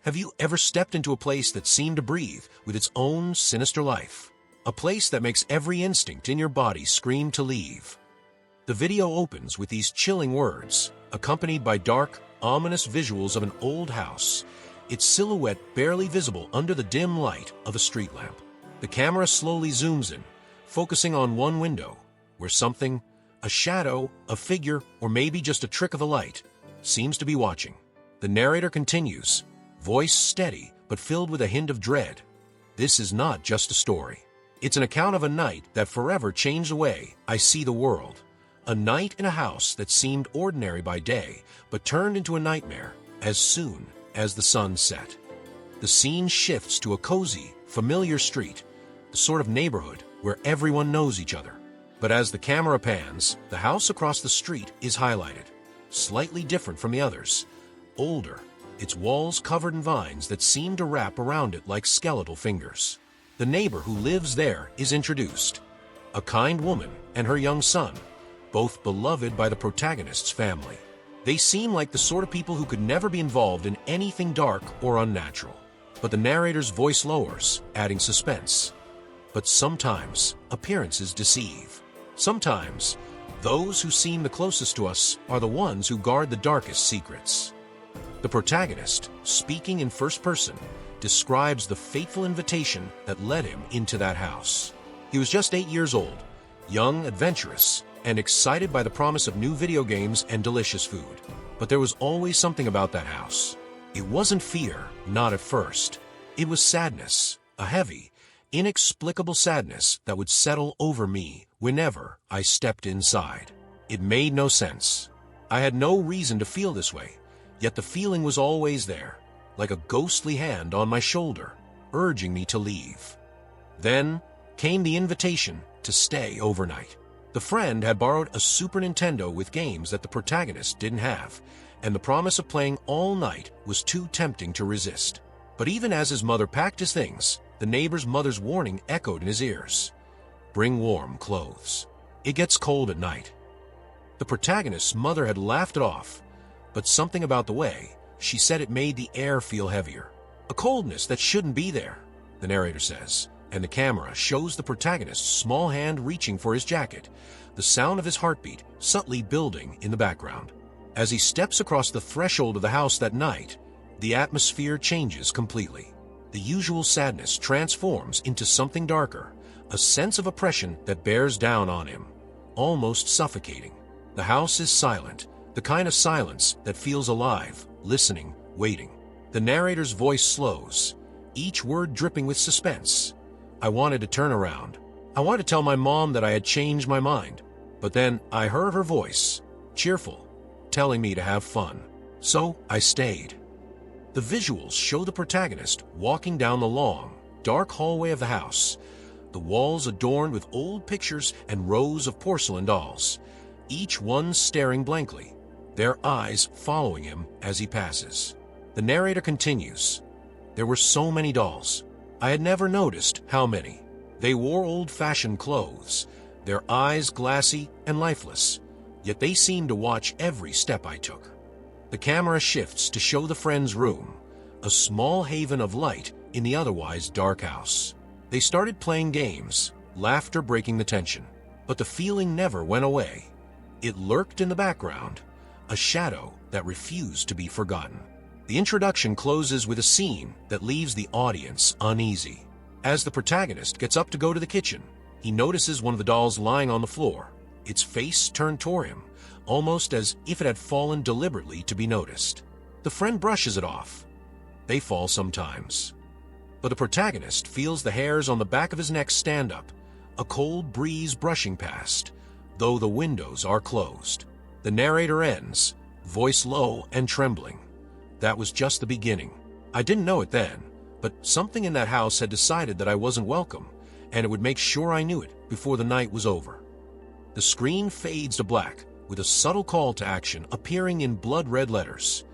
Have you ever stepped into a place that seemed to breathe with its own sinister life? A place that makes every instinct in your body scream to leave. The video opens with these chilling words, accompanied by dark, ominous visuals of an old house, its silhouette barely visible under the dim light of a street lamp. The camera slowly zooms in, focusing on one window, where something, a shadow, a figure, or maybe just a trick of the light, seems to be watching. The narrator continues, voice steady but filled with a hint of dread. This is not just a story. It's an account of a night that forever changed the way I see the world. A night in a house that seemed ordinary by day, but turned into a nightmare as soon as the sun set. The scene shifts to a cozy, familiar street, the sort of neighborhood where everyone knows each other. But as the camera pans, the house across the street is highlighted, slightly different from the others. Older, its walls covered in vines that seem to wrap around it like skeletal fingers. The neighbor who lives there is introduced, a kind woman and her young son, both beloved by the protagonist's family. They seem like the sort of people who could never be involved in anything dark or unnatural. But the narrator's voice lowers, adding suspense. But sometimes, appearances deceive. Sometimes, those who seem the closest to us are the ones who guard the darkest secrets. The protagonist, speaking in first person, describes the fateful invitation that led him into that house. He was just 8 years old, young, adventurous, and excited by the promise of new video games and delicious food. But there was always something about that house. It wasn't fear, not at first. It was sadness, a heavy, inexplicable sadness that would settle over me whenever I stepped inside. It made no sense. I had no reason to feel this way, yet the feeling was always there, like a ghostly hand on my shoulder, urging me to leave. Then came the invitation to stay overnight. The friend had borrowed a Super Nintendo with games that the protagonist didn't have, and the promise of playing all night was too tempting to resist. But even as his mother packed his things, the neighbor's mother's warning echoed in his ears. Bring warm clothes. It gets cold at night. The protagonist's mother had laughed it off, but something about the way she said it made the air feel heavier. A coldness that shouldn't be there, the narrator says, and the camera shows the protagonist's small hand reaching for his jacket, the sound of his heartbeat subtly building in the background. As he steps across the threshold of the house that night, the atmosphere changes completely. The usual sadness transforms into something darker, a sense of oppression that bears down on him, almost suffocating. The house is silent, the kind of silence that feels alive, listening, waiting. The narrator's voice slows, each word dripping with suspense. I wanted to turn around. I wanted to tell my mom that I had changed my mind, but then I heard her voice, cheerful, telling me to have fun. So I stayed. The visuals show the protagonist walking down the long, dark hallway of the house, the walls adorned with old pictures and rows of porcelain dolls, each one staring blankly, their eyes following him as he passes. The narrator continues, there were so many dolls. I had never noticed how many. They wore old-fashioned clothes, their eyes glassy and lifeless, yet they seemed to watch every step I took. The camera shifts to show the friend's room, a small haven of light in the otherwise dark house. They started playing games, laughter breaking the tension, but the feeling never went away. It lurked in the background, a shadow that refused to be forgotten. The introduction closes with a scene that leaves the audience uneasy. As the protagonist gets up to go to the kitchen, he notices one of the dolls lying on the floor, its face turned toward him, almost as if it had fallen deliberately to be noticed. The friend brushes it off. They fall sometimes. But the protagonist feels the hairs on the back of his neck stand up, a cold breeze brushing past, though the windows are closed. The narrator ends, voice low and trembling. That was just the beginning. I didn't know it then, but something in that house had decided that I wasn't welcome, and it would make sure I knew it before the night was over. The screen fades to black, with a subtle call to action appearing in blood-red letters.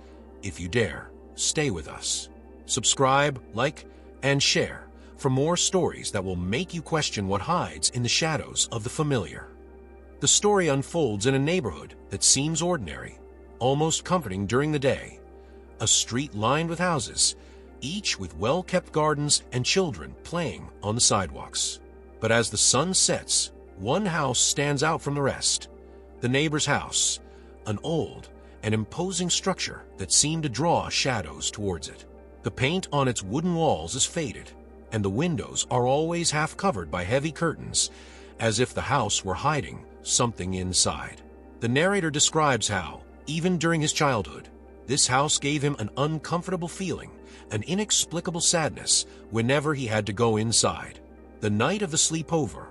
If you dare, stay with us. Subscribe, like, and share for more stories that will make you question what hides in the shadows of the familiar. The story unfolds in a neighborhood that seems ordinary, almost comforting during the day. A street lined with houses, each with well-kept gardens and children playing on the sidewalks. But as the sun sets, one house stands out from the rest. The neighbor's house, an old and imposing structure that seemed to draw shadows towards it. The paint on its wooden walls is faded, and the windows are always half covered by heavy curtains, as if the house were hiding something inside. The narrator describes how, even during his childhood, this house gave him an uncomfortable feeling, an inexplicable sadness whenever he had to go inside. The night of the sleepover,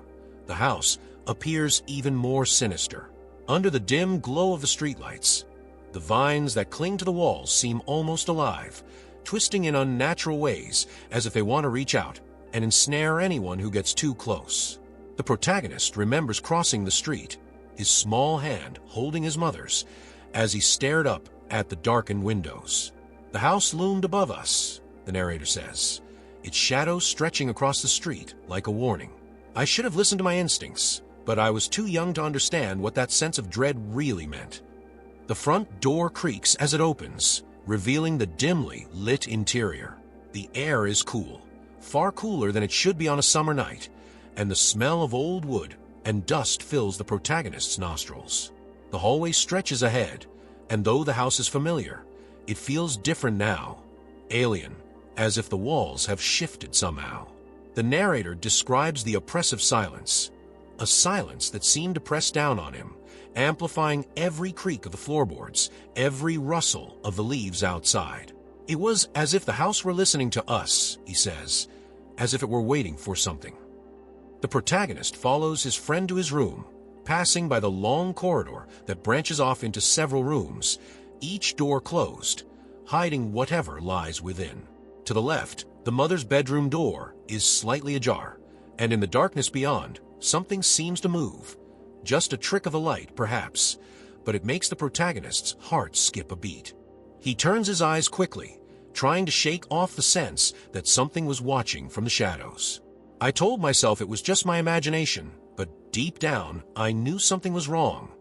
the house appears even more sinister. Under the dim glow of the streetlights, the vines that cling to the walls seem almost alive, twisting in unnatural ways as if they want to reach out and ensnare anyone who gets too close. The protagonist remembers crossing the street, his small hand holding his mother's, as he stared up at the darkened windows. The house loomed above us, the narrator says, its shadows stretching across the street like a warning. I should have listened to my instincts, but I was too young to understand what that sense of dread really meant. The front door creaks as it opens, revealing the dimly lit interior. The air is cool, far cooler than it should be on a summer night, and the smell of old wood and dust fills the protagonist's nostrils. The hallway stretches ahead, and though the house is familiar, it feels different now, alien, as if the walls have shifted somehow. The narrator describes the oppressive silence, a silence that seemed to press down on him, amplifying every creak of the floorboards, every rustle of the leaves outside. It was as if the house were listening to us, he says, as if it were waiting for something. The protagonist follows his friend to his room, passing by the long corridor that branches off into several rooms, each door closed, hiding whatever lies within. To the left, the mother's bedroom door is slightly ajar, and in the darkness beyond, something seems to move. Just a trick of the light, perhaps, but it makes the protagonist's heart skip a beat. He turns his eyes quickly, trying to shake off the sense that something was watching from the shadows. I told myself it was just my imagination, but deep down, I knew something was wrong.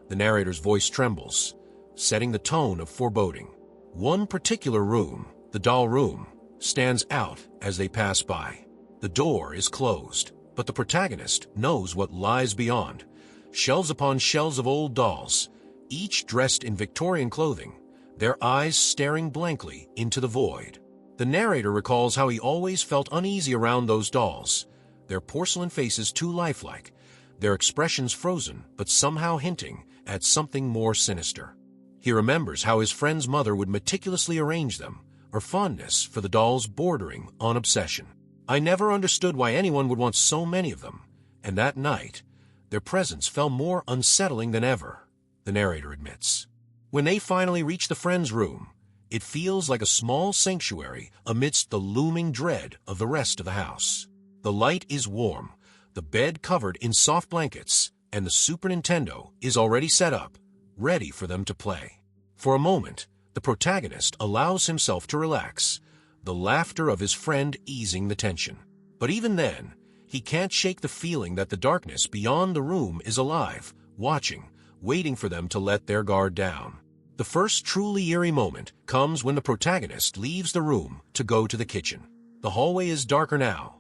The narrator's voice trembles, setting the tone of foreboding. One particular room, the doll room, stands out as they pass by. The door is closed, but the protagonist knows what lies beyond. Shelves upon shelves of old dolls, each dressed in Victorian clothing, their eyes staring blankly into the void. The narrator recalls how he always felt uneasy around those dolls, their porcelain faces too lifelike, their expressions frozen but somehow hinting at something more sinister. He remembers how his friend's mother would meticulously arrange them, her fondness for the dolls bordering on obsession. I never understood why anyone would want so many of them, and that night, their presence felt more unsettling than ever, the narrator admits. When they finally reach the friend's room, it feels like a small sanctuary amidst the looming dread of the rest of the house. The light is warm, the bed covered in soft blankets, and the Super Nintendo is already set up, ready for them to play. For a moment, the protagonist allows himself to relax, the laughter of his friend easing the tension. But even then, he can't shake the feeling that the darkness beyond the room is alive, watching, waiting for them to let their guard down. The first truly eerie moment comes when the protagonist leaves the room to go to the kitchen. The hallway is darker now,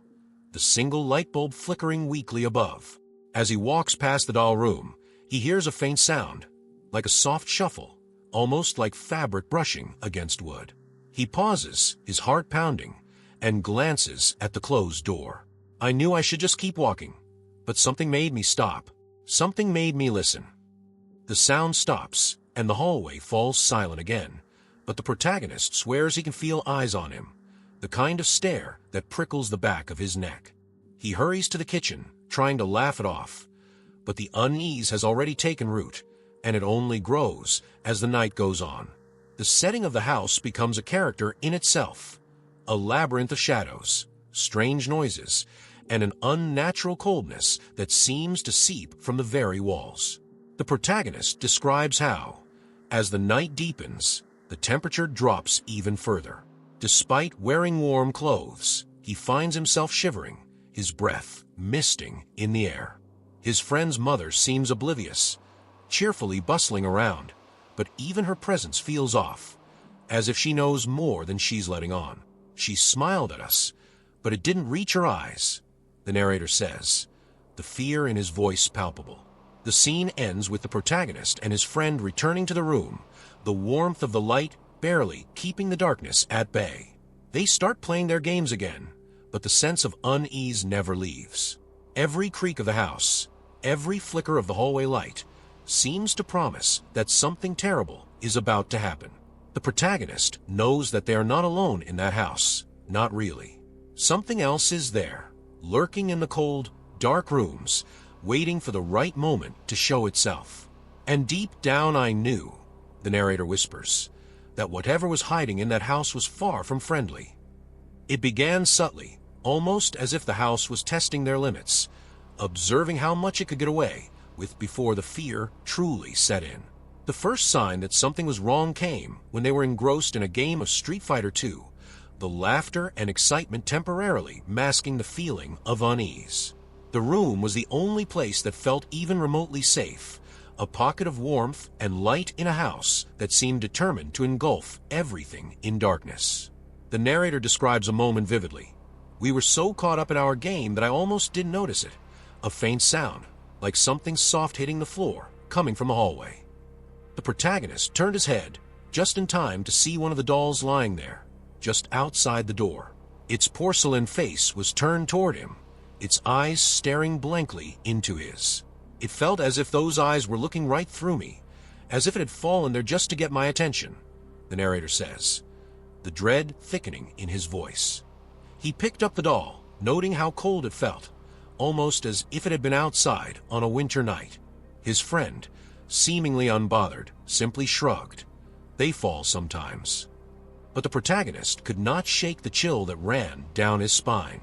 the single light bulb flickering weakly above. As he walks past the doll room, he hears a faint sound, like a soft shuffle, almost like fabric brushing against wood. He pauses, his heart pounding, and glances at the closed door. I knew I should just keep walking, but something made me stop. Something made me listen. The sound stops, and the hallway falls silent again, but the protagonist swears he can feel eyes on him, the kind of stare that prickles the back of his neck. He hurries to the kitchen, trying to laugh it off, but the unease has already taken root, and it only grows as the night goes on. The setting of the house becomes a character in itself, a labyrinth of shadows, strange noises, and an unnatural coldness that seems to seep from the very walls. The protagonist describes how, as the night deepens, the temperature drops even further. Despite wearing warm clothes, he finds himself shivering, his breath misting in the air. His friend's mother seems oblivious, cheerfully bustling around, but even her presence feels off, as if she knows more than she's letting on. She smiled at us, but it didn't reach her eyes, the narrator says, the fear in his voice palpable. The scene ends with the protagonist and his friend returning to the room, the warmth of the light barely keeping the darkness at bay. They start playing their games again, but the sense of unease never leaves. Every creak of the house, every flicker of the hallway light, seems to promise that something terrible is about to happen. The protagonist knows that they are not alone in that house. Not really. Something else is there, lurking in the cold, dark rooms, waiting for the right moment to show itself. And deep down I knew, the narrator whispers, that whatever was hiding in that house was far from friendly. It began subtly, almost as if the house was testing their limits, observing how much it could get away with before the fear truly set in. The first sign that something was wrong came when they were engrossed in a game of Street Fighter II, the laughter and excitement temporarily masking the feeling of unease. The room was the only place that felt even remotely safe, a pocket of warmth and light in a house that seemed determined to engulf everything in darkness. The narrator describes a moment vividly. We were so caught up in our game that I almost didn't notice it. A faint sound, like something soft hitting the floor, coming from the hallway. The protagonist turned his head, just in time to see one of the dolls lying there, just outside the door. Its porcelain face was turned toward him, its eyes staring blankly into his. It felt as if those eyes were looking right through me, as if it had fallen there just to get my attention, the narrator says, the dread thickening in his voice. He picked up the doll, noting how cold it felt, almost as if it had been outside on a winter night. His friend, seemingly unbothered, simply shrugged. They fall sometimes. But the protagonist could not shake the chill that ran down his spine.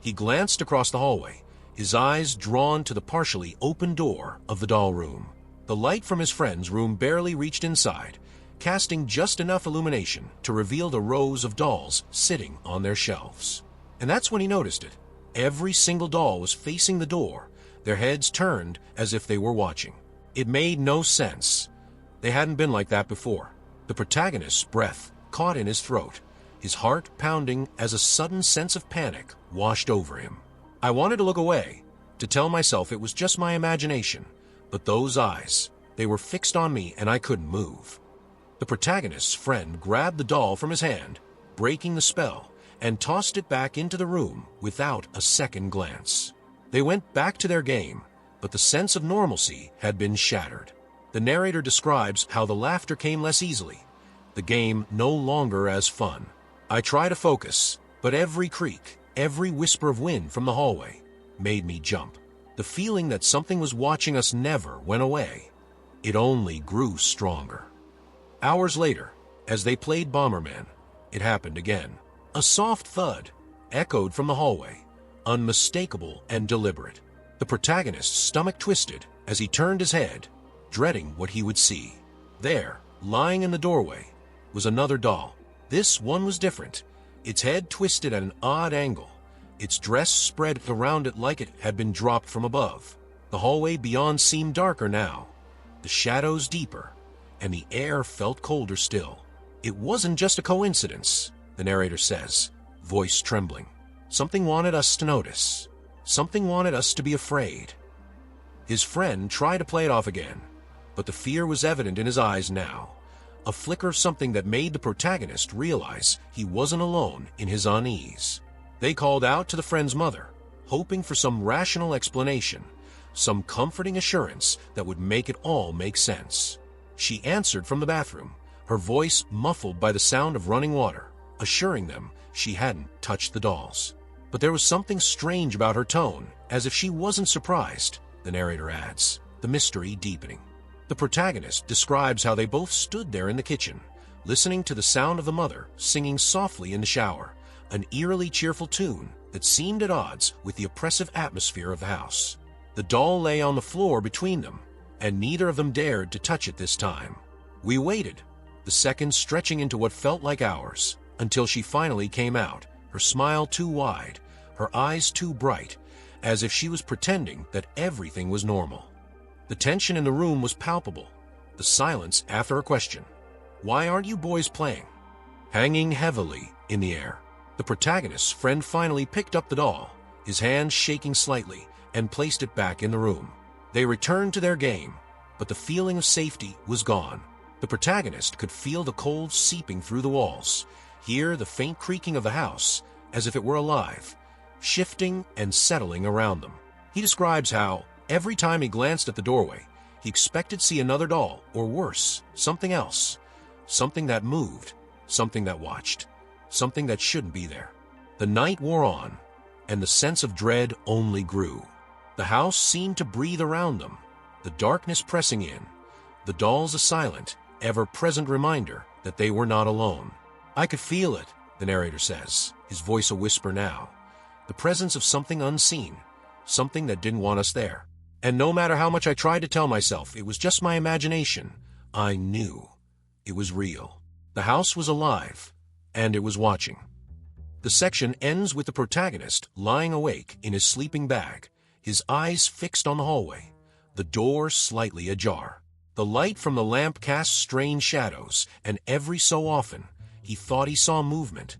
He glanced across the hallway, his eyes drawn to the partially open door of the doll room. The light from his friend's room barely reached inside, casting just enough illumination to reveal the rows of dolls sitting on their shelves. And that's when he noticed it. Every single doll was facing the door, their heads turned as if they were watching. It made no sense. They hadn't been like that before. The protagonist's breath caught in his throat, his heart pounding as a sudden sense of panic washed over him. I wanted to look away, to tell myself it was just my imagination, but those eyes, they were fixed on me and I couldn't move. The protagonist's friend grabbed the doll from his hand, breaking the spell, and tossed it back into the room without a second glance. They went back to their game, but the sense of normalcy had been shattered. The narrator describes how the laughter came less easily, the game no longer as fun. I try to focus, but every creak, every whisper of wind from the hallway made me jump. The feeling that something was watching us never went away. It only grew stronger. Hours later, as they played Bomberman, it happened again. A soft thud echoed from the hallway, unmistakable and deliberate. The protagonist's stomach twisted as he turned his head, dreading what he would see. There, lying in the doorway, was another doll. This one was different, its head twisted at an odd angle, its dress spread around it like it had been dropped from above. The hallway beyond seemed darker now, the shadows deeper, and the air felt colder still. It wasn't just a coincidence, the narrator says, voice trembling. Something wanted us to notice. Something wanted us to be afraid. His friend tried to play it off again, but the fear was evident in his eyes now, a flicker of something that made the protagonist realize he wasn't alone in his unease. They called out to the friend's mother, hoping for some rational explanation, some comforting assurance that would make it all make sense. She answered from the bathroom, her voice muffled by the sound of running water, assuring them she hadn't touched the dolls. But there was something strange about her tone, as if she wasn't surprised, the narrator adds, the mystery deepening. The protagonist describes how they both stood there in the kitchen, listening to the sound of the mother singing softly in the shower, an eerily cheerful tune that seemed at odds with the oppressive atmosphere of the house. The doll lay on the floor between them, and neither of them dared to touch it this time. We waited, the seconds stretching into what felt like hours, until she finally came out, her smile too wide, her eyes too bright, as if she was pretending that everything was normal. The tension in the room was palpable, the silence after a question. "Why aren't you boys playing?" hanging heavily in the air. The protagonist's friend finally picked up the doll, his hand shaking slightly, and placed it back in the room. They returned to their game, but the feeling of safety was gone. The protagonist could feel the cold seeping through the walls, hear the faint creaking of the house, as if it were alive, shifting and settling around them. He describes how, every time he glanced at the doorway, he expected to see another doll, or worse, something else. Something that moved, something that watched, something that shouldn't be there. The night wore on, and the sense of dread only grew. The house seemed to breathe around them, the darkness pressing in, the dolls a silent, ever-present reminder that they were not alone. "I could feel it," the narrator says, his voice a whisper now. "The presence of something unseen, something that didn't want us there. And no matter how much I tried to tell myself it was just my imagination, I knew it was real. The house was alive, and it was watching." The section ends with the protagonist lying awake in his sleeping bag, his eyes fixed on the hallway, the door slightly ajar. The light from the lamp cast strange shadows, and every so often he thought he saw movement.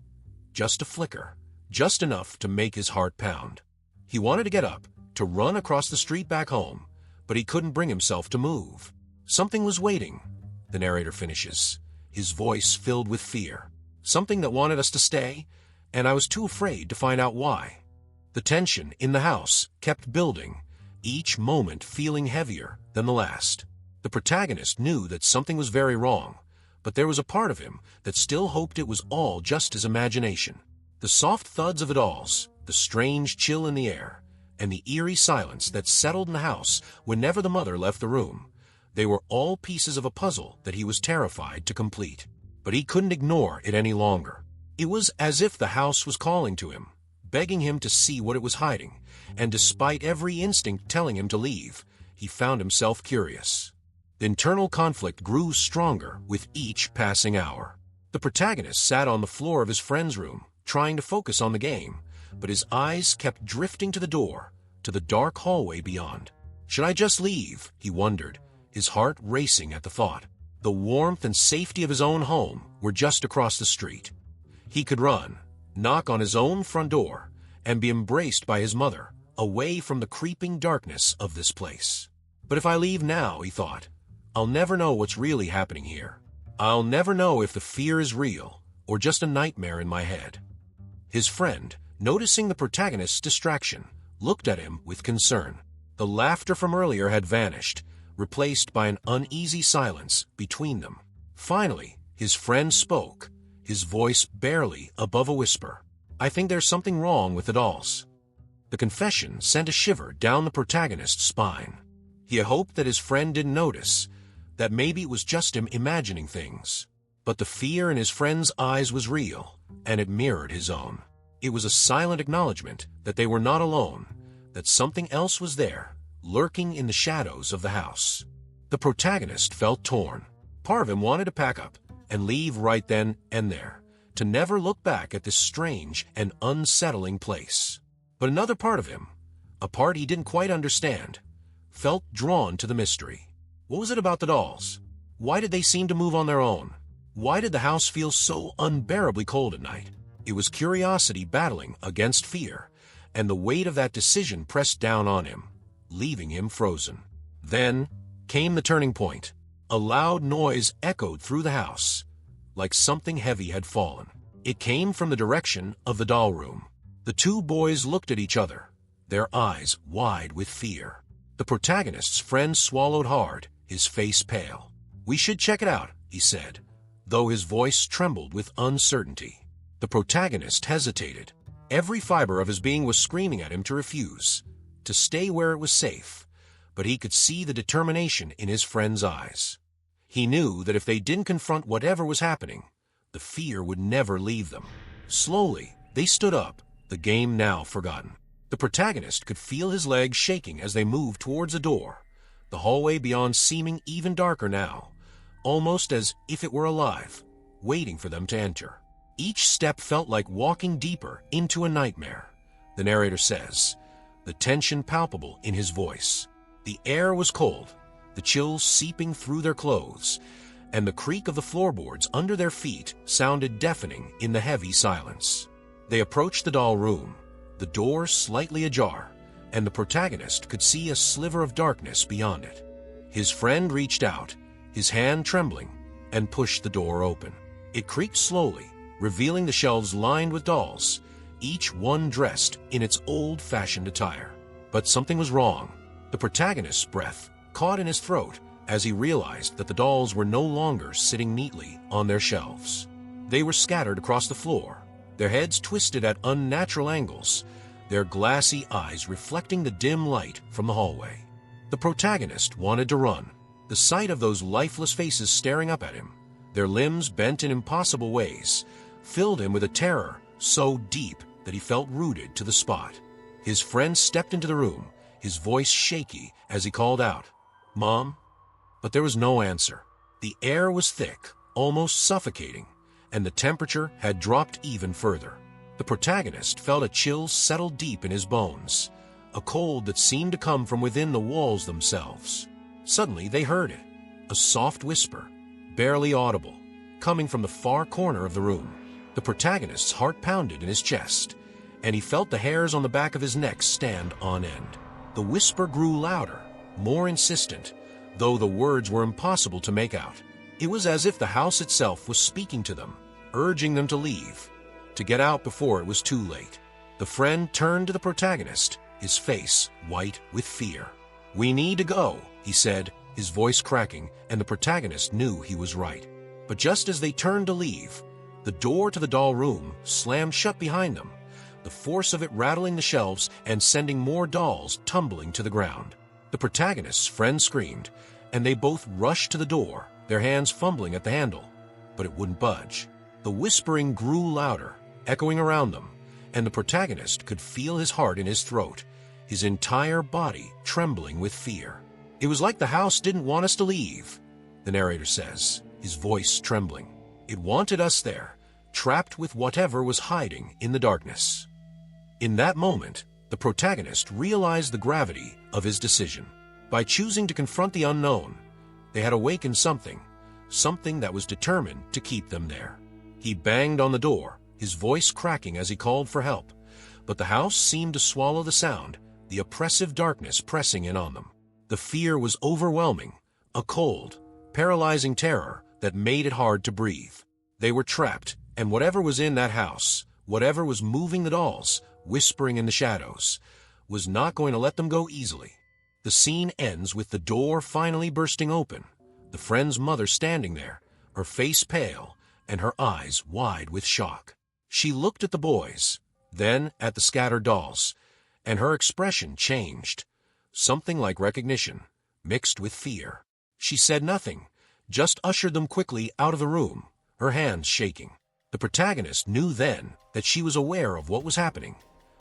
Just a flicker, just enough to make his heart pound. He wanted to get up, to run across the street back home, but he couldn't bring himself to move. "Something was waiting," the narrator finishes, his voice filled with fear. "Something that wanted us to stay, and I was too afraid to find out why." The tension in the house kept building, each moment feeling heavier than the last. The protagonist knew that something was very wrong, but there was a part of him that still hoped it was all just his imagination. The soft thuds of the dolls, the strange chill in the air, and the eerie silence that settled in the house whenever the mother left the room, they were all pieces of a puzzle that he was terrified to complete. But he couldn't ignore it any longer. It was as if the house was calling to him, begging him to see what it was hiding, and despite every instinct telling him to leave, he found himself curious. The internal conflict grew stronger with each passing hour. The protagonist sat on the floor of his friend's room, trying to focus on the game, but his eyes kept drifting to the door, to the dark hallway beyond. Should I just leave? He wondered, his heart racing at the thought. The warmth and safety of his own home were just across the street. He could run, knock on his own front door, and be embraced by his mother, away from the creeping darkness of this place. But if I leave now, he thought, I'll never know what's really happening here. I'll never know if the fear is real or just a nightmare in my head. His friend, noticing the protagonist's distraction, looked at him with concern. The laughter from earlier had vanished, replaced by an uneasy silence between them. Finally, his friend spoke, his voice barely above a whisper. "I think there's something wrong with the dolls." The confession sent a shiver down the protagonist's spine. He had hoped that his friend didn't notice, that maybe it was just him imagining things. But the fear in his friend's eyes was real, and it mirrored his own. It was a silent acknowledgement that they were not alone, that something else was there, lurking in the shadows of the house. The protagonist felt torn. Part of him wanted to pack up and leave right then and there, to never look back at this strange and unsettling place. But another part of him, a part he didn't quite understand, felt drawn to the mystery. What was it about the dolls? Why did they seem to move on their own? Why did the house feel so unbearably cold at night? It was curiosity battling against fear, and the weight of that decision pressed down on him, leaving him frozen. Then came the turning point. A loud noise echoed through the house, like something heavy had fallen. It came from the direction of the doll room. The two boys looked at each other, their eyes wide with fear. The protagonist's friend swallowed hard, his face pale. "We should check it out," he said, though his voice trembled with uncertainty. The protagonist hesitated. Every fiber of his being was screaming at him to refuse, to stay where it was safe, but he could see the determination in his friend's eyes. He knew that if they didn't confront whatever was happening, the fear would never leave them. Slowly, they stood up, the game now forgotten. The protagonist could feel his legs shaking as they moved towards a door, the hallway beyond seeming even darker now, almost as if it were alive, waiting for them to enter. Each step felt like walking deeper into a nightmare, the narrator says, the tension palpable in his voice. The air was cold, the chills seeping through their clothes, and the creak of the floorboards under their feet sounded deafening in the heavy silence. They approached the doll room, the door slightly ajar, and the protagonist could see a sliver of darkness beyond it. His friend reached out, his hand trembling, and pushed the door open. It creaked slowly, revealing the shelves lined with dolls, each one dressed in its old-fashioned attire. But something was wrong. The protagonist's breath caught in his throat as he realized that the dolls were no longer sitting neatly on their shelves. They were scattered across the floor, their heads twisted at unnatural angles, their glassy eyes reflecting the dim light from the hallway. The protagonist wanted to run. The sight of those lifeless faces staring up at him, their limbs bent in impossible ways, filled him with a terror so deep that he felt rooted to the spot. His friend stepped into the room, his voice shaky as he called out, "Mom?" But there was no answer. The air was thick, almost suffocating, and the temperature had dropped even further. The protagonist felt a chill settle deep in his bones, a cold that seemed to come from within the walls themselves. Suddenly they heard it, a soft whisper, barely audible, coming from the far corner of the room. The protagonist's heart pounded in his chest, and he felt the hairs on the back of his neck stand on end. The whisper grew louder, more insistent, though the words were impossible to make out. It was as if the house itself was speaking to them, urging them to leave, to get out before it was too late. The friend turned to the protagonist, his face white with fear. "We need to go," he said, his voice cracking, and the protagonist knew he was right. But just as they turned to leave, the door to the doll room slammed shut behind them, the force of it rattling the shelves and sending more dolls tumbling to the ground. The protagonist's friend screamed, and they both rushed to the door, their hands fumbling at the handle, but it wouldn't budge. The whispering grew louder, echoing around them, and the protagonist could feel his heart in his throat, his entire body trembling with fear. "It was like the house didn't want us to leave," the narrator says, his voice trembling. "It wanted us there, trapped with whatever was hiding in the darkness." In that moment, the protagonist realized the gravity of his decision. By choosing to confront the unknown, they had awakened something that was determined to keep them there. He banged on the door, his voice cracking as he called for help, but the house seemed to swallow the sound, the oppressive darkness pressing in on them. The fear was overwhelming, a cold, paralyzing terror that made it hard to breathe. They were trapped, and whatever was in that house, whatever was moving the dolls, whispering in the shadows, was not going to let them go easily. The scene ends with the door finally bursting open, the friend's mother standing there, her face pale and her eyes wide with shock. She looked at the boys, then at the scattered dolls, and her expression changed, something like recognition, mixed with fear. She said nothing, just ushered them quickly out of the room, her hands shaking. The protagonist knew then that she was aware of what was happening,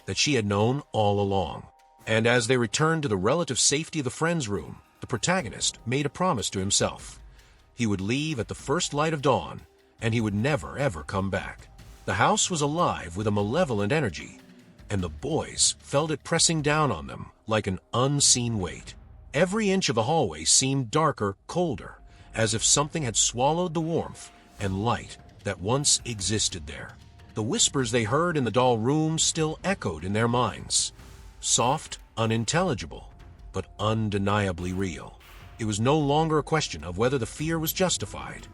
that she had known all along. And as they returned to the relative safety of the friend's room, the protagonist made a promise to himself. He would leave at the first light of dawn, and he would never, ever come back. The house was alive with a malevolent energy, and the boys felt it pressing down on them like an unseen weight. Every inch of the hallway seemed darker, colder, as if something had swallowed the warmth and light that once existed there. The whispers they heard in the doll room still echoed in their minds. Soft, unintelligible, but undeniably real. It was no longer a question of whether the fear was justified.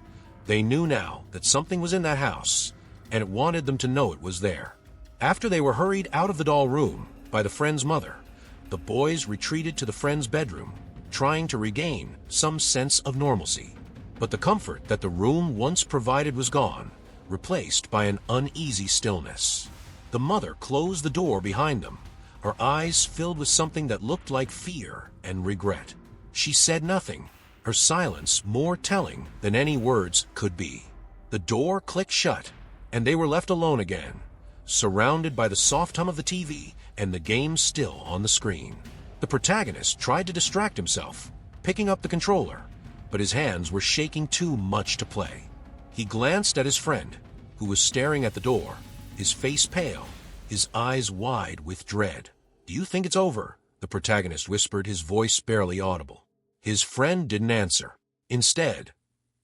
They knew now that something was in that house, and it wanted them to know it was there. After they were hurried out of the doll room by the friend's mother, the boys retreated to the friend's bedroom, trying to regain some sense of normalcy. But the comfort that the room once provided was gone, replaced by an uneasy stillness. The mother closed the door behind them, her eyes filled with something that looked like fear and regret. She said nothing, her silence more telling than any words could be. The door clicked shut, and they were left alone again, surrounded by the soft hum of the TV and the game still on the screen. The protagonist tried to distract himself, picking up the controller, but his hands were shaking too much to play. He glanced at his friend, who was staring at the door, his face pale, his eyes wide with dread. "Do you think it's over?" the protagonist whispered, his voice barely audible. His friend didn't answer. Instead,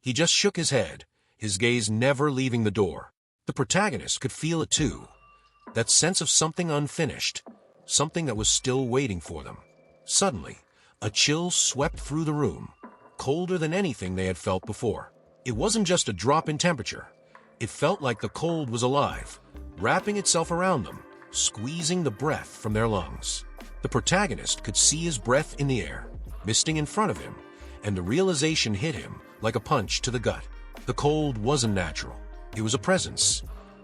he just shook his head, his gaze never leaving the door. The protagonist could feel it too, that sense of something unfinished, something that was still waiting for them. Suddenly, a chill swept through the room, colder than anything they had felt before. It wasn't just a drop in temperature. It felt like the cold was alive, wrapping itself around them, squeezing the breath from their lungs. The protagonist could see his breath in the air, misting in front of him, and the realization hit him like a punch to the gut. The cold wasn't natural. It was a presence,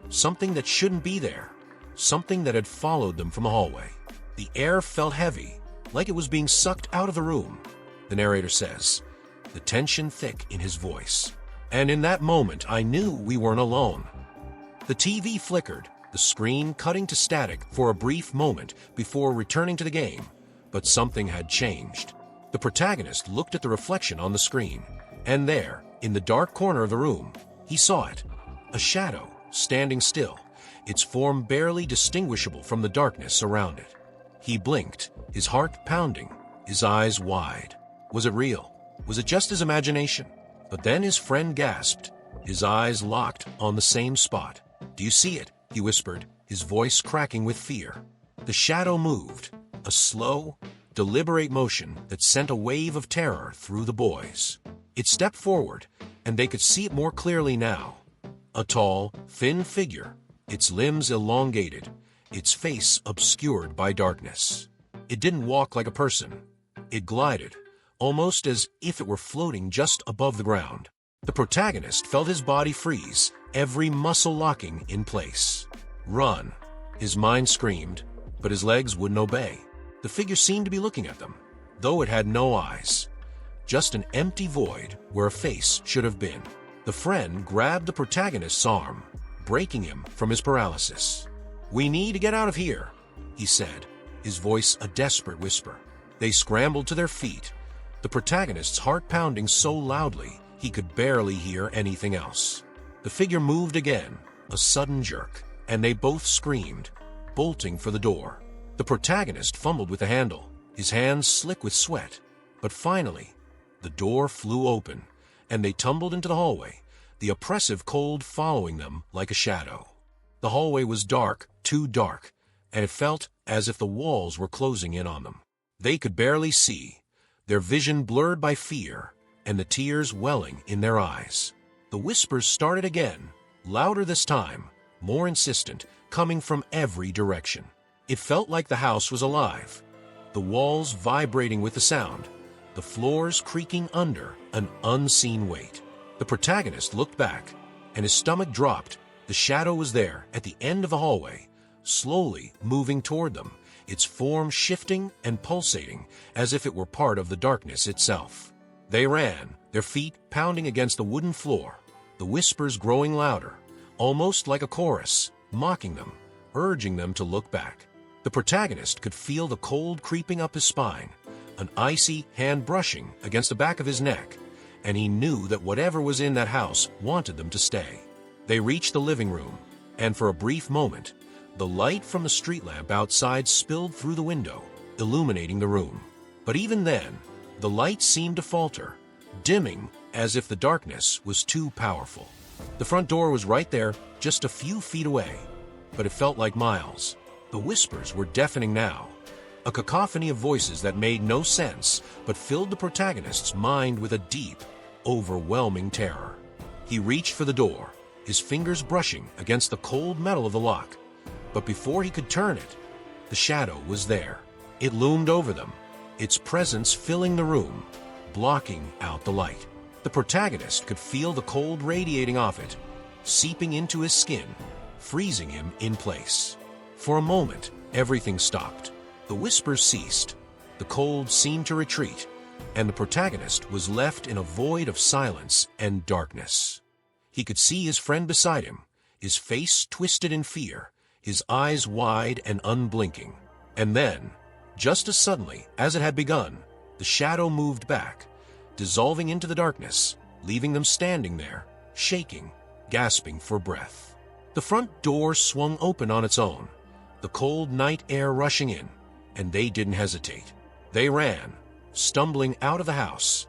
something that shouldn't be there, something that had followed them from the hallway. The air felt heavy, like it was being sucked out of the room, the narrator says, the tension thick in his voice. And in that moment, I knew we weren't alone. The TV flickered, the screen cutting to static for a brief moment before returning to the game, but something had changed. The protagonist looked at the reflection on the screen, and there, in the dark corner of the room, he saw it, a shadow standing still, its form barely distinguishable from the darkness around it. He blinked, his heart pounding, his eyes wide. Was it real? Was it just his imagination? But then his friend gasped, his eyes locked on the same spot. "Do you see it?" he whispered, his voice cracking with fear. The shadow moved, a slow, deliberate motion that sent a wave of terror through the boys. It stepped forward, and they could see it more clearly now. A tall, thin figure, its limbs elongated, its face obscured by darkness. It didn't walk like a person. It glided, almost as if it were floating just above the ground. The protagonist felt his body freeze, every muscle locking in place. "Run!" His mind screamed, but his legs wouldn't obey. The figure seemed to be looking at them, though it had no eyes. Just an empty void where a face should have been. The friend grabbed the protagonist's arm, breaking him from his paralysis. "We need to get out of here," he said, his voice a desperate whisper. They scrambled to their feet, the protagonist's heart pounding so loudly he could barely hear anything else. The figure moved again, a sudden jerk, and they both screamed, bolting for the door. The protagonist fumbled with the handle, his hands slick with sweat. But finally, the door flew open, and they tumbled into the hallway, the oppressive cold following them like a shadow. The hallway was dark, too dark, and it felt as if the walls were closing in on them. They could barely see, their vision blurred by fear, and the tears welling in their eyes. The whispers started again, louder this time, more insistent, coming from every direction. It felt like the house was alive, the walls vibrating with the sound, the floors creaking under an unseen weight. The protagonist looked back, and his stomach dropped. The shadow was there, at the end of the hallway, slowly moving toward them, its form shifting and pulsating as if it were part of the darkness itself. They ran, their feet pounding against the wooden floor, the whispers growing louder, almost like a chorus, mocking them, urging them to look back. The protagonist could feel the cold creeping up his spine, an icy hand brushing against the back of his neck, and he knew that whatever was in that house wanted them to stay. They reached the living room, and for a brief moment, the light from the street lamp outside spilled through the window, illuminating the room. But even then, the light seemed to falter, dimming as if the darkness was too powerful. The front door was right there, just a few feet away, but it felt like miles. The whispers were deafening now, a cacophony of voices that made no sense but filled the protagonist's mind with a deep, overwhelming terror. He reached for the door, his fingers brushing against the cold metal of the lock. But before he could turn it, the shadow was there. It loomed over them, its presence filling the room, blocking out the light. The protagonist could feel the cold radiating off it, seeping into his skin, freezing him in place. For a moment, everything stopped. The whispers ceased, the cold seemed to retreat, and the protagonist was left in a void of silence and darkness. He could see his friend beside him, his face twisted in fear, his eyes wide and unblinking. And then, just as suddenly as it had begun, the shadow moved back, dissolving into the darkness, leaving them standing there, shaking, gasping for breath. The front door swung open on its own, the cold night air rushing in, and they didn't hesitate. They ran, stumbling out of the house,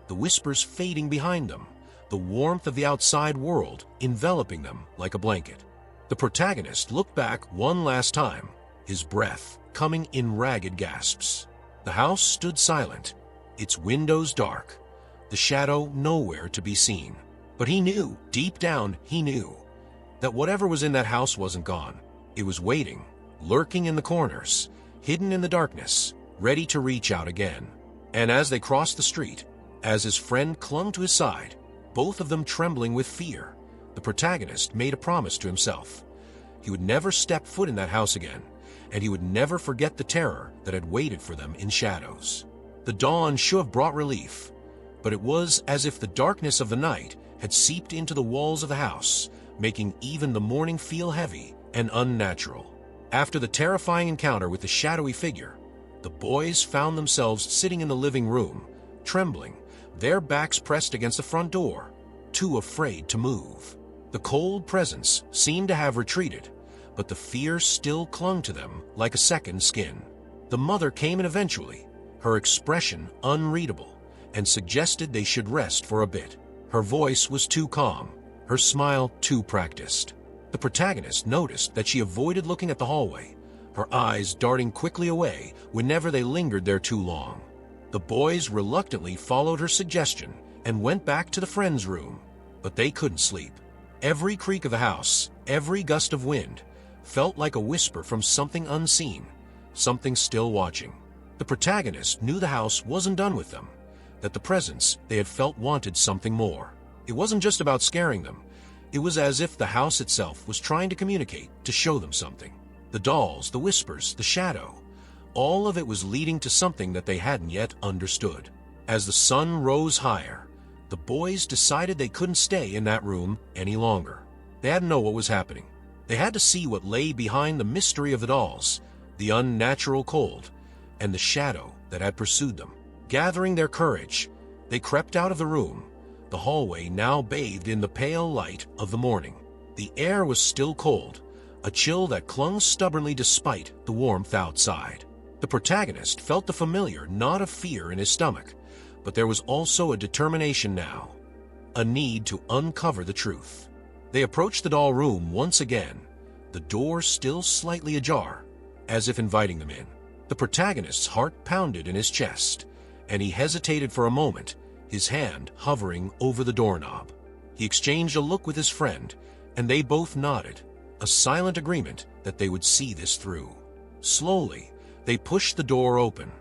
the whispers fading behind them, the warmth of the outside world enveloping them like a blanket. The The protagonist looked back one last time, his breath coming in ragged gasps. The house stood silent, its windows dark, the shadow nowhere to be seen. But he knew, deep down he knew, that whatever was in that house wasn't gone. It was waiting, lurking in the corners, hidden in the darkness, ready to reach out again. And as they crossed the street, as his friend clung to his side, both of them trembling with fear, the protagonist made a promise to himself. He would never step foot in that house again, and he would never forget the terror that had waited for them in shadows. The dawn should have brought relief, but it was as if the darkness of the night had seeped into the walls of the house, making even the morning feel heavy and unnatural. After the terrifying encounter with the shadowy figure, the boys found themselves sitting in the living room, trembling, their backs pressed against the front door, too afraid to move. The cold presence seemed to have retreated, but the fear still clung to them like a second skin. The mother came in eventually, her expression unreadable, and suggested they should rest for a bit. Her voice was too calm, her smile too practiced. The protagonist noticed that she avoided looking at the hallway, her eyes darting quickly away whenever they lingered there too long. The boys reluctantly followed her suggestion and went back to the friend's room, but they couldn't sleep. Every creak of the house, every gust of wind, felt like a whisper from something unseen, something still watching. The protagonist knew the house wasn't done with them, that the presence they had felt wanted something more. It wasn't just about scaring them. It was as if the house itself was trying to communicate, to show them something. The dolls, the whispers, the shadow, all of it was leading to something that they hadn't yet understood. As the sun rose higher, the boys decided they couldn't stay in that room any longer. They had to know what was happening. They had to see what lay behind the mystery of the dolls, the unnatural cold, and the shadow that had pursued them. Gathering their courage, they crept out of the room, the hallway now bathed in the pale light of the morning. The air was still cold, a chill that clung stubbornly despite the warmth outside. The protagonist felt the familiar knot of fear in his stomach, but there was also a determination now, a need to uncover the truth. They approached the doll room once again, the door still slightly ajar, as if inviting them in. The protagonist's heart pounded in his chest, and he hesitated for a moment, his hand hovering over the doorknob. He exchanged a look with his friend, and they both nodded, a silent agreement that they would see this through. Slowly, they pushed the door open,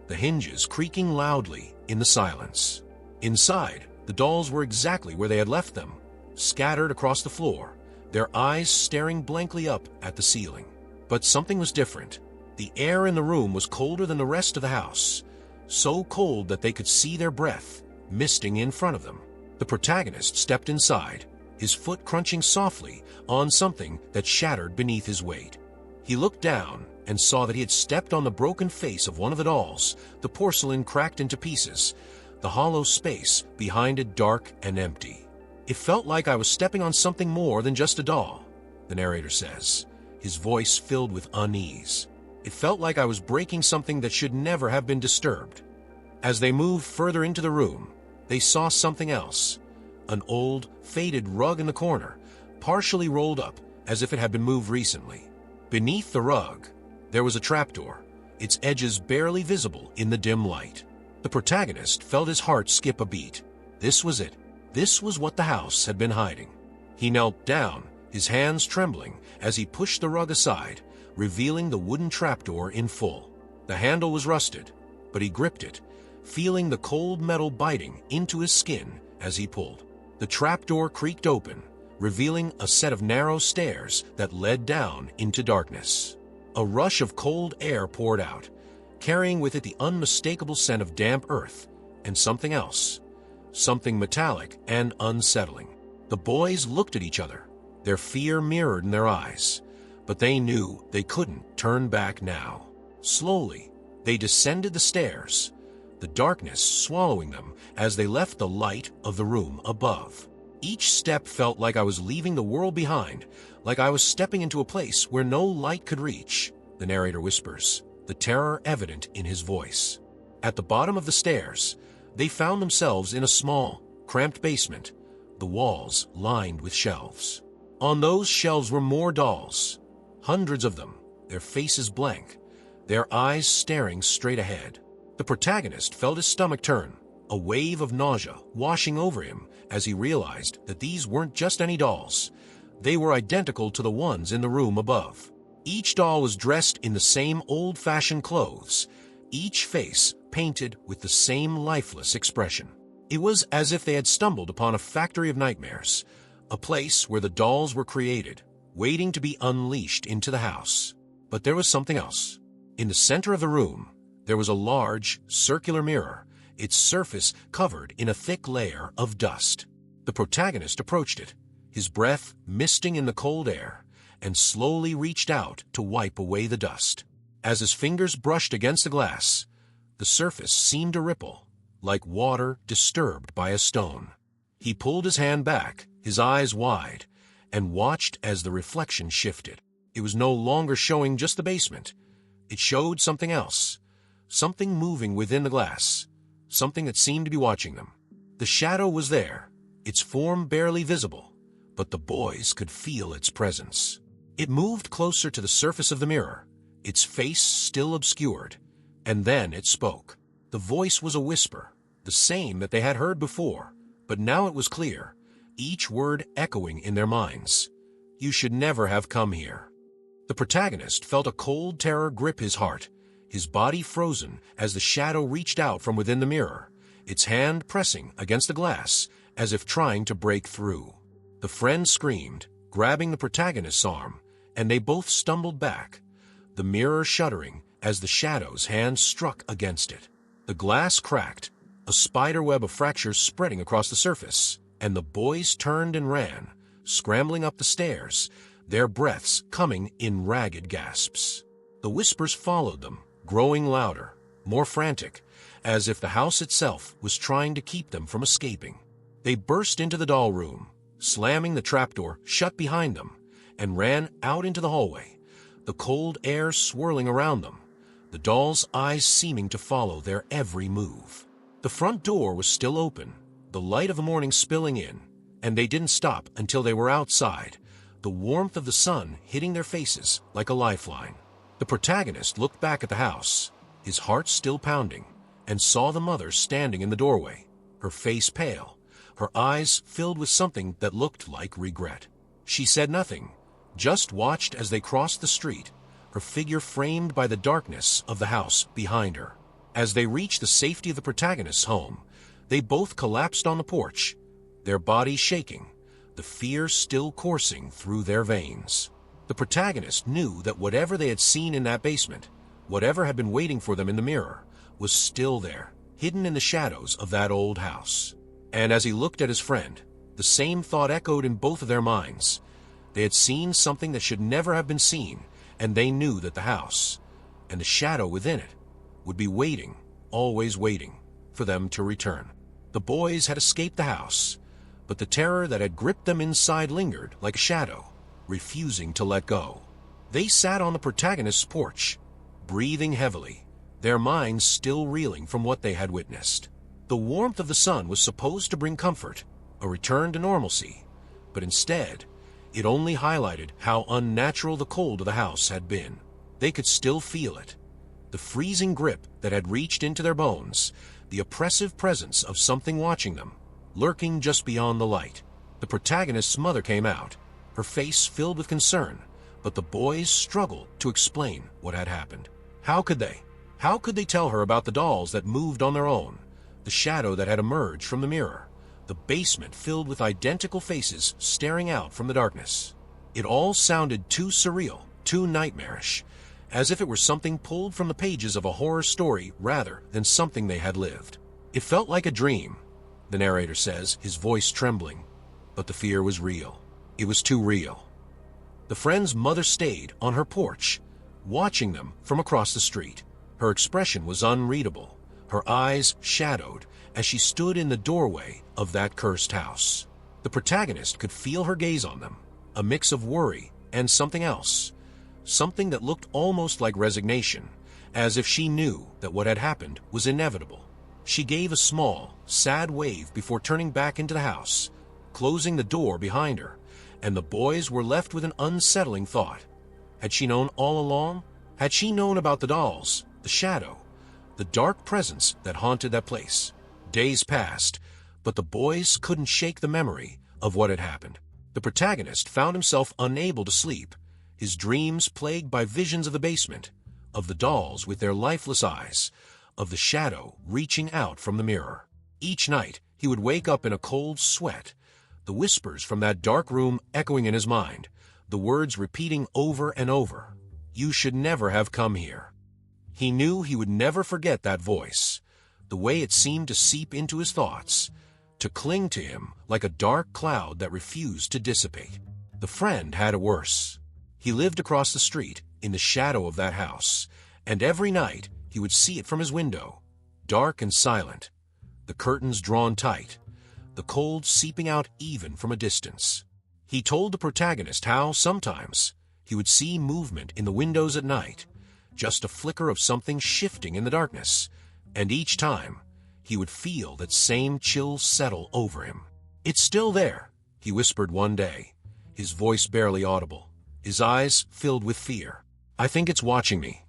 the hinges creaking loudly in the silence. Inside, the dolls were exactly where they had left them, scattered across the floor, their eyes staring blankly up at the ceiling. But something was different. The air in the room was colder than the rest of the house, so cold that they could see their breath misting in front of them. The protagonist stepped inside, his foot crunching softly on something that shattered beneath his weight. He looked down and saw that he had stepped on the broken face of one of the dolls, the porcelain cracked into pieces, the hollow space behind it dark and empty. "It felt like I was stepping on something more than just a doll," the narrator says, his voice filled with unease. "It felt like I was breaking something that should never have been disturbed." As they moved further into the room, they saw something else, an old, faded rug in the corner, partially rolled up as if it had been moved recently. Beneath the rug, there was a trapdoor, its edges barely visible in the dim light. The protagonist felt his heart skip a beat. This was it. This was what the house had been hiding. He knelt down, his hands trembling as he pushed the rug aside, revealing the wooden trapdoor in full. The handle was rusted, but he gripped it, feeling the cold metal biting into his skin as he pulled. The trapdoor creaked open, revealing a set of narrow stairs that led down into darkness. A rush of cold air poured out, carrying with it the unmistakable scent of damp earth and something else, something metallic and unsettling. The boys looked at each other, their fear mirrored in their eyes, but they knew they couldn't turn back now. Slowly, they descended the stairs, the darkness swallowing them as they left the light of the room above. Each step felt like I was leaving the world behind, like I was stepping into a place where no light could reach, the narrator whispers, the terror evident in his voice. At the bottom of the stairs, they found themselves in a small, cramped basement, the walls lined with shelves. On those shelves were more dolls, hundreds of them, their faces blank, their eyes staring straight ahead. The protagonist felt his stomach turn, a wave of nausea washing over him as he realized that these weren't just any dolls. They were identical to the ones in the room above. Each doll was dressed in the same old-fashioned clothes, each face painted with the same lifeless expression. It was as if they had stumbled upon a factory of nightmares, a place where the dolls were created, waiting to be unleashed into the house. But there was something else. In the center of the room, there was a large, circular mirror, its surface covered in a thick layer of dust. The protagonist approached it, his breath misting in the cold air, and slowly reached out to wipe away the dust. As his fingers brushed against the glass, the surface seemed to ripple, like water disturbed by a stone. He pulled his hand back, his eyes wide, and watched as the reflection shifted. It was no longer showing just the basement. It showed something else, something moving within the glass, something that seemed to be watching them. The shadow was there, its form barely visible, but the boys could feel its presence. It moved closer to the surface of the mirror, its face still obscured, and then it spoke. The voice was a whisper, the same that they had heard before, but now it was clear, each word echoing in their minds. "You should never have come here." The protagonist felt a cold terror grip his heart, his body frozen as the shadow reached out from within the mirror, its hand pressing against the glass as if trying to break through. The friend screamed, grabbing the protagonist's arm, and they both stumbled back, the mirror shuddering as the shadow's hand struck against it. The glass cracked, a spider web of fractures spreading across the surface, and the boys turned and ran, scrambling up the stairs, their breaths coming in ragged gasps. The whispers followed them, growing louder, more frantic, as if the house itself was trying to keep them from escaping. They burst into the doll room, slamming the trapdoor shut behind them, and ran out into the hallway, the cold air swirling around them, the dolls' eyes seeming to follow their every move. The front door was still open, the light of the morning spilling in, and they didn't stop until they were outside, the warmth of the sun hitting their faces like a lifeline. The protagonist looked back at the house, his heart still pounding, and saw the mother standing in the doorway, her face pale, her eyes filled with something that looked like regret. She said nothing, just watched as they crossed the street, her figure framed by the darkness of the house behind her. As they reached the safety of the protagonist's home, they both collapsed on the porch, their bodies shaking, the fear still coursing through their veins. The protagonist knew that whatever they had seen in that basement, whatever had been waiting for them in the mirror, was still there, hidden in the shadows of that old house. And as he looked at his friend, the same thought echoed in both of their minds. They had seen something that should never have been seen, and they knew that the house, and the shadow within it, would be waiting, always waiting, for them to return. The boys had escaped the house, but the terror that had gripped them inside lingered like a shadow, refusing to let go. They sat on the protagonist's porch, breathing heavily, their minds still reeling from what they had witnessed. The warmth of the sun was supposed to bring comfort, a return to normalcy, but instead, it only highlighted how unnatural the cold of the house had been. They could still feel it, the freezing grip that had reached into their bones, the oppressive presence of something watching them, lurking just beyond the light. The protagonist's mother came out, her face filled with concern, but the boys struggled to explain what had happened. How could they? How could they tell her about the dolls that moved on their own, the shadow that had emerged from the mirror, the basement filled with identical faces staring out from the darkness? It all sounded too surreal, too nightmarish, as if it were something pulled from the pages of a horror story rather than something they had lived. It felt like a dream, the narrator says, his voice trembling, but the fear was real. It was too real. The friend's mother stayed on her porch, watching them from across the street. Her expression was unreadable, her eyes shadowed as she stood in the doorway of that cursed house. The protagonist could feel her gaze on them, a mix of worry and something else, something that looked almost like resignation, as if she knew that what had happened was inevitable. She gave a small, sad wave before turning back into the house, closing the door behind her, and the boys were left with an unsettling thought. Had she known all along? Had she known about the dolls, the shadow, the dark presence that haunted that place? Days passed, but the boys couldn't shake the memory of what had happened. The protagonist found himself unable to sleep, his dreams plagued by visions of the basement, of the dolls with their lifeless eyes, of the shadow reaching out from the mirror. Each night, he would wake up in a cold sweat, the whispers from that dark room echoing in his mind, the words repeating over and over, "You should never have come here." He knew he would never forget that voice, the way it seemed to seep into his thoughts, to cling to him like a dark cloud that refused to dissipate. The friend had it worse. He lived across the street, in the shadow of that house, and every night he would see it from his window, dark and silent, the curtains drawn tight, the cold seeping out even from a distance. He told the protagonist how, sometimes, he would see movement in the windows at night, just a flicker of something shifting in the darkness, and each time, he would feel that same chill settle over him. "It's still there," he whispered one day, his voice barely audible, his eyes filled with fear. "I think it's watching me."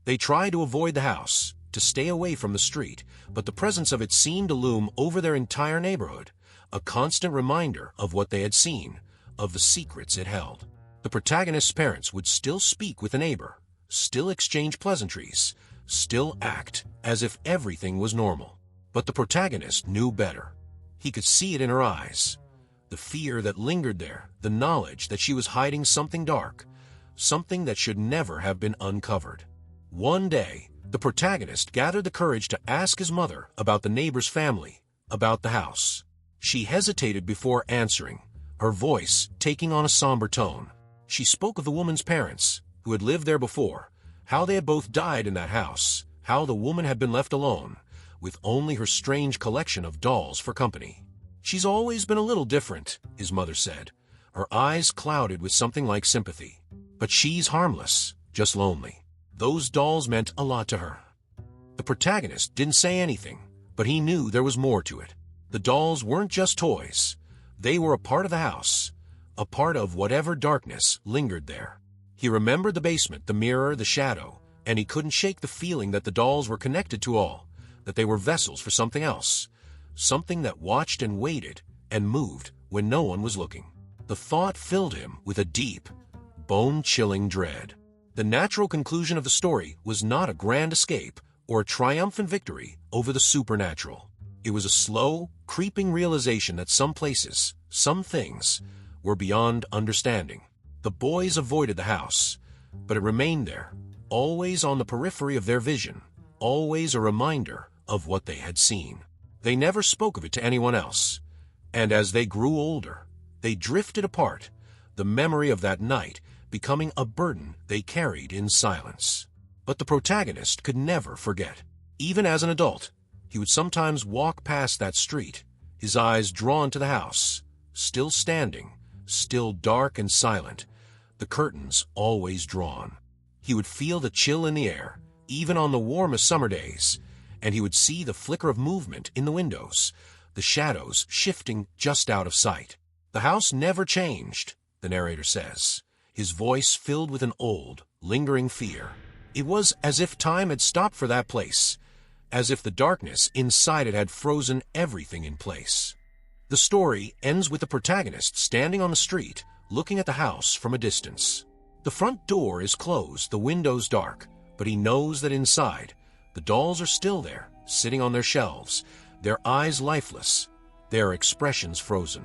They tried to avoid the house, to stay away from the street, but the presence of it seemed to loom over their entire neighborhood, a constant reminder of what they had seen, of the secrets it held. The protagonist's parents would still speak with the neighbor, still exchange pleasantries, still act as if everything was normal. But the protagonist knew better. He could see it in her eyes, the fear that lingered there, the knowledge that she was hiding something dark, something that should never have been uncovered. One day, the protagonist gathered the courage to ask his mother about the neighbor's family, about the house. She hesitated before answering, her voice taking on a somber tone. She spoke of the woman's parents, who had lived there before, how they had both died in that house, how the woman had been left alone, with only her strange collection of dolls for company. "She's always been a little different," his mother said, her eyes clouded with something like sympathy. "But she's harmless, just lonely. Those dolls meant a lot to her." The protagonist didn't say anything, but he knew there was more to it. The dolls weren't just toys. They were a part of the house, a part of whatever darkness lingered there. He remembered the basement, the mirror, the shadow, and he couldn't shake the feeling that the dolls were connected to all, that they were vessels for something else, something that watched and waited and moved when no one was looking. The thought filled him with a deep, bone-chilling dread. The natural conclusion of the story was not a grand escape or a triumphant victory over the supernatural. It was a slow, creeping realization that some places, some things, were beyond understanding. The boys avoided the house, but it remained there, always on the periphery of their vision, always a reminder of what they had seen. They never spoke of it to anyone else, and as they grew older, they drifted apart, the memory of that night becoming a burden they carried in silence. But the protagonist could never forget. Even as an adult, he would sometimes walk past that street, his eyes drawn to the house, still standing, still dark and silent, the curtains always drawn. He would feel the chill in the air, even on the warmest summer days, and he would see the flicker of movement in the windows, the shadows shifting just out of sight. The house never changed, the narrator says, his voice filled with an old, lingering fear. It was as if time had stopped for that place, as if the darkness inside it had frozen everything in place. The story ends with the protagonist standing on the street, looking at the house from a distance. The front door is closed, the windows dark, but he knows that inside, the dolls are still there, sitting on their shelves, their eyes lifeless, their expressions frozen.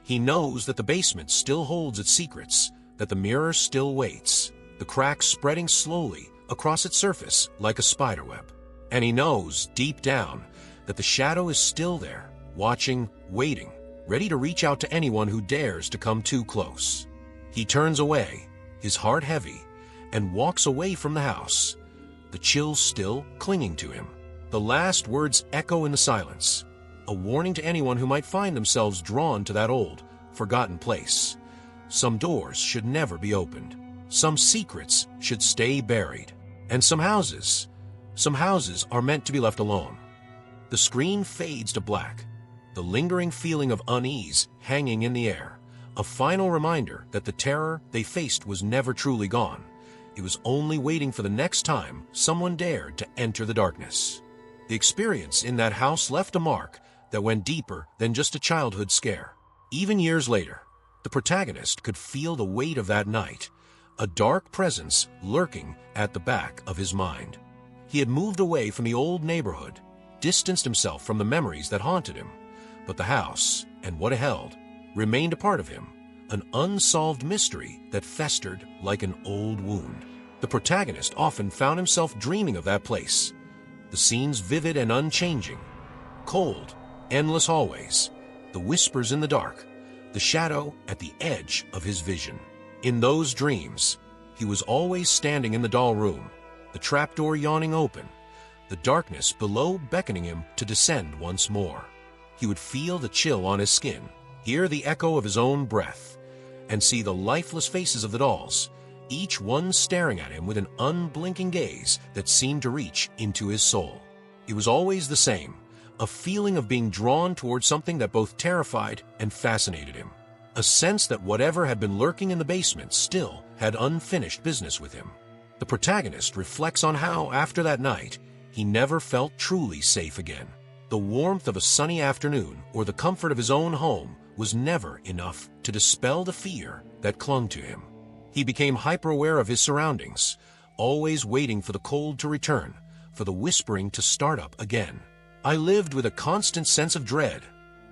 He knows that the basement still holds its secrets, that the mirror still waits, the cracks spreading slowly across its surface like a spiderweb. And he knows, deep down, that the shadow is still there, watching, waiting, ready to reach out to anyone who dares to come too close. He turns away, his heart heavy, and walks away from the house, the chill still clinging to him. The last words echo in the silence, a warning to anyone who might find themselves drawn to that old, forgotten place. Some doors should never be opened. Some secrets should stay buried. And some houses are meant to be left alone. The screen fades to black, the lingering feeling of unease hanging in the air, A final reminder that the terror they faced was never truly gone. It was only waiting for the next time someone dared to enter the darkness. The experience in that house left a mark that went deeper than just a childhood scare. Even years later, the protagonist could feel the weight of that night, a dark presence lurking at the back of his mind. He had moved away from the old neighborhood, distanced himself from the memories that haunted him, but the house, and what it held, remained a part of him, an unsolved mystery that festered like an old wound. The protagonist often found himself dreaming of that place, the scenes vivid and unchanging, cold, endless hallways, the whispers in the dark, the shadow at the edge of his vision. In those dreams, he was always standing in the doll room, the trapdoor yawning open, the darkness below beckoning him to descend once more. He would feel the chill on his skin, hear the echo of his own breath, and see the lifeless faces of the dolls, each one staring at him with an unblinking gaze that seemed to reach into his soul. It was always the same, a feeling of being drawn towards something that both terrified and fascinated him, a sense that whatever had been lurking in the basement still had unfinished business with him. The protagonist reflects on how, after that night, he never felt truly safe again. The warmth of a sunny afternoon or the comfort of his own home was never enough to dispel the fear that clung to him. He became hyper-aware of his surroundings, always waiting for the cold to return, for the whispering to start up again. "I lived with a constant sense of dread,"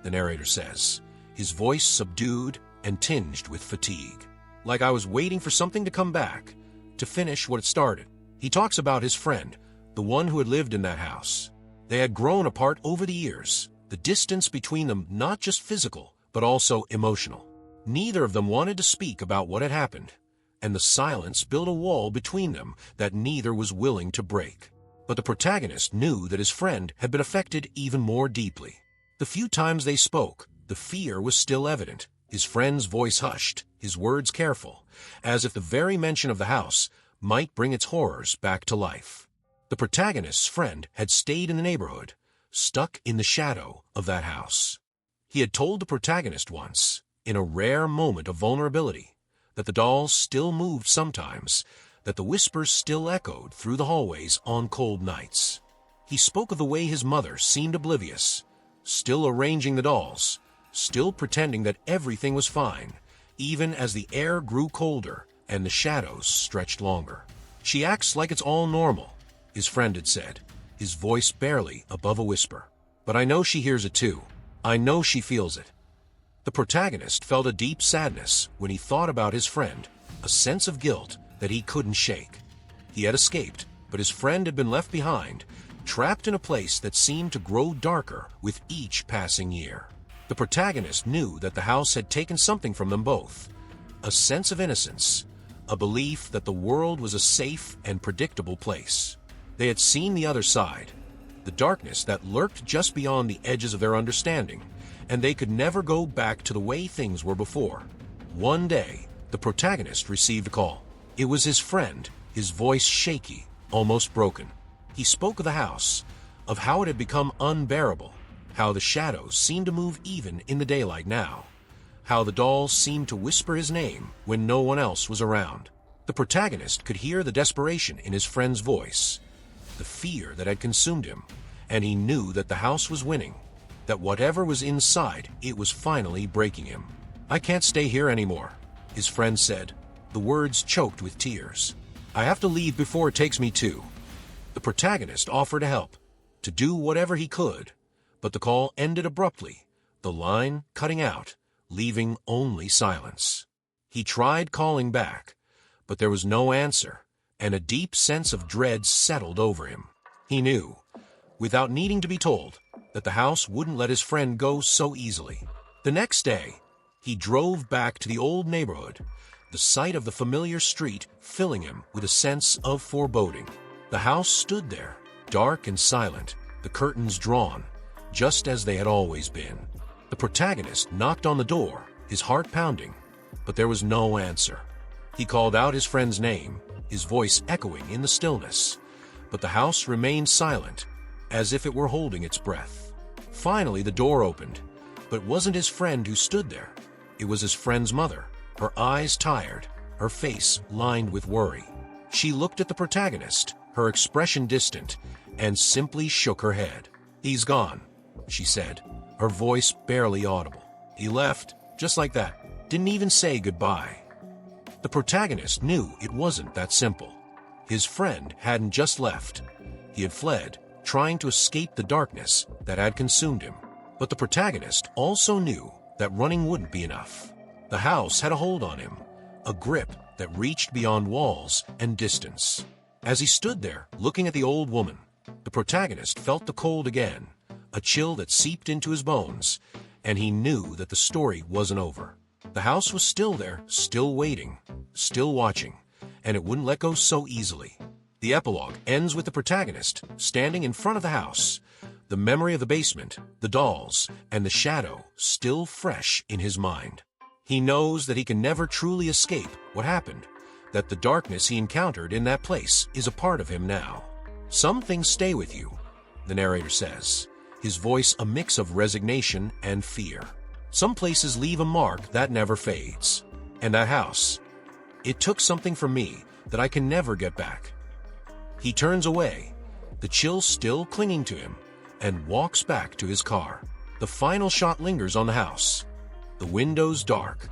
the narrator says, his voice subdued and tinged with fatigue. "Like I was waiting for something to come back, to finish what it started." He talks about his friend, the one who had lived in that house. They had grown apart over the years, the distance between them not just physical, but also emotional. Neither of them wanted to speak about what had happened, and the silence built a wall between them that neither was willing to break. But the protagonist knew that his friend had been affected even more deeply. The few times they spoke, the fear was still evident, his friend's voice hushed, his words careful, as if the very mention of the house might bring its horrors back to life. The protagonist's friend had stayed in the neighborhood, stuck in the shadow of that house. He had told the protagonist once, in a rare moment of vulnerability, that the dolls still moved sometimes, that the whispers still echoed through the hallways on cold nights. He spoke of the way his mother seemed oblivious, still arranging the dolls, still pretending that everything was fine, even as the air grew colder and the shadows stretched longer. "She acts like it's all normal," his friend had said, his voice barely above a whisper. "But I know she hears it too. I know she feels it." The protagonist felt a deep sadness when he thought about his friend, a sense of guilt that he couldn't shake. He had escaped, but his friend had been left behind, trapped in a place that seemed to grow darker with each passing year. The protagonist knew that the house had taken something from them both, a sense of innocence, a belief that the world was a safe and predictable place. They had seen the other side, the darkness that lurked just beyond the edges of their understanding, and they could never go back to the way things were before. One day, the protagonist received a call. It was his friend, his voice shaky, almost broken. He spoke of the house, of how it had become unbearable, how the shadows seemed to move even in the daylight now, how the dolls seemed to whisper his name when no one else was around. The protagonist could hear the desperation in his friend's voice, the fear that had consumed him, and he knew that the house was winning, that whatever was inside, it was finally breaking him. "I can't stay here anymore," his friend said, the words choked with tears. "I have to leave before it takes me too." The protagonist offered to help, to do whatever he could, but the call ended abruptly, the line cutting out, leaving only silence. He tried calling back, but there was no answer, and a deep sense of dread settled over him. He knew, without needing to be told, that the house wouldn't let his friend go so easily. The next day, he drove back to the old neighborhood, the sight of the familiar street filling him with a sense of foreboding. The house stood there, dark and silent, the curtains drawn, just as they had always been. The protagonist knocked on the door, his heart pounding, but there was no answer. He called out his friend's name, his voice echoing in the stillness, but the house remained silent, as if it were holding its breath. Finally, the door opened, but it wasn't his friend who stood there. It was his friend's mother, her eyes tired, her face lined with worry. She looked at the protagonist, her expression distant, and simply shook her head. "He's gone," she said, her voice barely audible. "He left, just like that. Didn't even say goodbye." The protagonist knew it wasn't that simple. His friend hadn't just left. He had fled, trying to escape the darkness that had consumed him. But the protagonist also knew that running wouldn't be enough. The house had a hold on him, a grip that reached beyond walls and distance. As he stood there, looking at the old woman, the protagonist felt the cold again, a chill that seeped into his bones, and he knew that the story wasn't over. The house was still there, still waiting, still watching, and it wouldn't let go so easily. The epilogue ends with the protagonist standing in front of the house, the memory of the basement, the dolls, and the shadow still fresh in his mind. He knows that he can never truly escape what happened, that the darkness he encountered in that place is a part of him now. "Some things stay with you," the narrator says, his voice a mix of resignation and fear. "Some places leave a mark that never fades. And that house, it took something from me that I can never get back." He turns away, the chill still clinging to him, and walks back to his car. The final shot lingers on the house. The windows dark,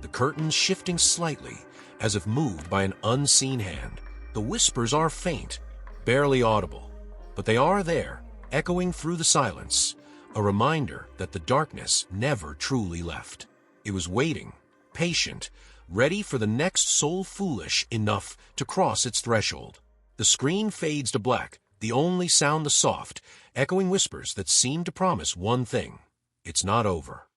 the curtains shifting slightly as if moved by an unseen hand. The whispers are faint, barely audible, but they are there, echoing through the silence, a reminder that the darkness never truly left. It was waiting, patient, ready for the next soul foolish enough to cross its threshold. The screen fades to black, the only sound the soft, echoing whispers that seem to promise one thing: it's not over.